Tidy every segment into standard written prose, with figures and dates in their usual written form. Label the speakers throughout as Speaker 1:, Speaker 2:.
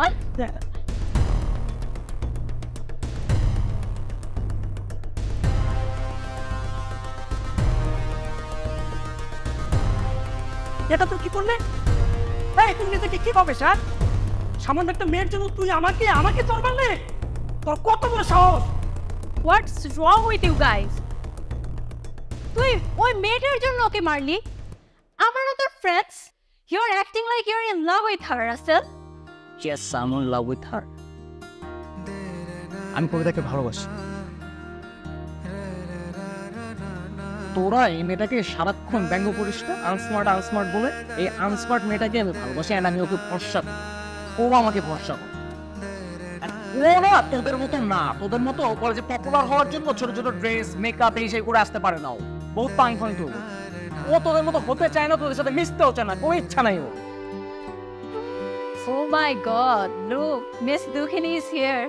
Speaker 1: আচ্ছা এটা তো কি করলে? এই তুমি নিজেকে কি ভাবে স্যার? সামান্য একটা মেয়ের জন্য তুই আমাকে আমাকে তোর মারলে? তোর কত বড় সাহস!
Speaker 2: What's wrong with you guys? তুই ওই মেয়েটার জন্য ওকে মারলি? আমরা না তোর friends? You are acting like you are in love with her, Russell.
Speaker 3: Yes, I'm in love with her. আমি কবিতাকে ভালোবাসি। তোরা এই মেয়েটাকে সারাক্ষণ ব্যঙ্গ করিস না, আনস্মার্ট আনস্মার্ট বলে। এই আনস্মার্ট মেয়েটাকে আমি ভালোবাসি, আর আমি ওকে ভরসা করি, ও আমাকে ভরসা করে। ওরা তোদের মতো না, তোদের মতো কলেজে পপুলার হওয়ার জন্য ছোট ছোট ড্রেস মেকআপ এই সেই করে আসতে পারে না। ও বহুত পাং ফাং তো, ও তোদের মতো হতে চায় না, তোদের সাথে মিশতেও চায় না, কোনো ইচ্ছা নাই ও।
Speaker 2: Oh my God, look, Miss Dukhini is here.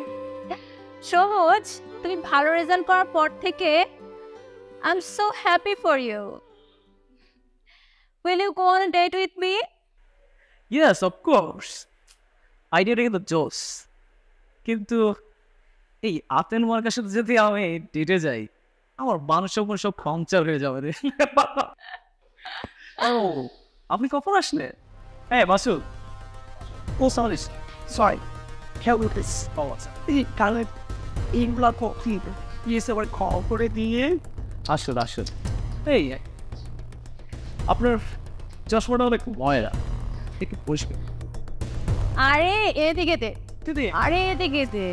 Speaker 2: সহজ, তুমি ভালো রেজাল্ট করার পর থেকে I'm so happy for you. Will you go on a date with me?
Speaker 3: Yes, of course. আইডিয়াটা কিন্তু জোস, কিন্তু এই আতেন মার্কার সাথে যদি আমি ডেটে যাই, আমার মানুষ সব পাংচার হয়ে যাবে রে। ও, আপনি কখন আসলেন? হ্যাঁ মাসুদ।
Speaker 1: ও sorry sorry help me please.
Speaker 3: ও আচ্ছা,
Speaker 1: এই কালে ইনগুলা কি এসে আবার কল করে দিয়ে
Speaker 3: আসুন আসুন। এই আপনার চশমাটা অনেক ময়লা, একটু পরিষ্কার।
Speaker 2: আরে এদিকে দে,
Speaker 1: দিদি
Speaker 2: আরে এদিকে দে।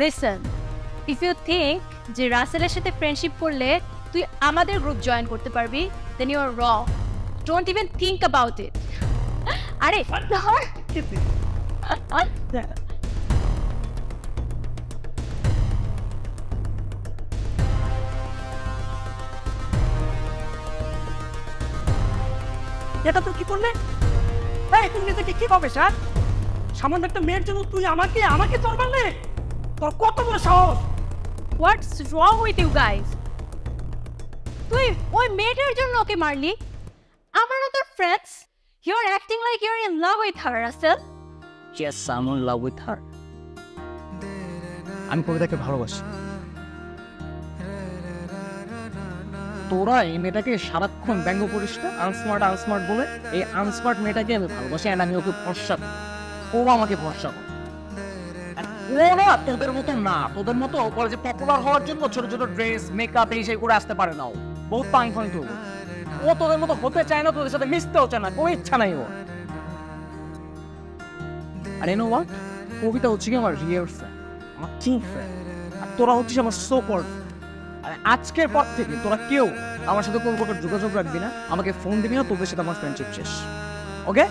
Speaker 2: লিসন, ইফ ইউ থিঙ্ক যে রাসেলের সাথে ফ্রেন্ডশিপ করলে তুই আমাদের গ্রুপ জয়েন করতে পারবি, then you are wrong. Don't even think about it. আরে ধর।
Speaker 1: দিদি আচ্ছা এটা তো কি করলে? এই তুমি নিজেকে কি ভাবে স্যার? সামান্য একটা মেয়ের জন্য তুই আমাকে আমাকে তোর মারলে? তোর কত বড় সাহস!
Speaker 2: What's wrong with you guys? তুই ওই মেয়েটার জন্য ওকে মারলি? আমরা না তোর friends? You are acting like you are in love with her, Russell.
Speaker 3: Yes, I'm in love with her. আমি কবিতাকে ভালোবাসি। তোরা এই মেয়েটাকে সারাক্ষণ ব্যঙ্গ করিস না, আনস্মার্ট আনস্মার্ট বলে। এই আনস্মার্ট মেয়েটাকে আমি ভালোবাসি, আর আমি ওকে ভরসা করি, ও আমাকে ভরসা করে। ওরা তোদের মতো না, তোদের মতো কলেজে পপুলার হওয়ার জন্য ছোট ছোট ড্রেস মেকআপ এই সেই করে আসতে পারে না। ও বহুত পাং ফাং তো, ও তোদের মতো হতে চায় না, তোদের সাথে মিশতেও চায় না, কোনো ইচ্ছা নাই ও। আর ইউ নো হোয়াট, কবিতা হচ্ছে কি আমার রিয়েল ফ্রেন্ড, আমার ট্রু ফ্রেন্ড, আর তোরা হচ্ছিস আমার সো কল্ড। আর আজকের পর থেকে তোরা কেউ আমার সাথে কোনো প্রকার যোগাযোগ রাখবি না, আমাকে ফোন দিবি না, তোদের সাথে আমার ফ্রেন্ডশিপ শেষ। ওকে?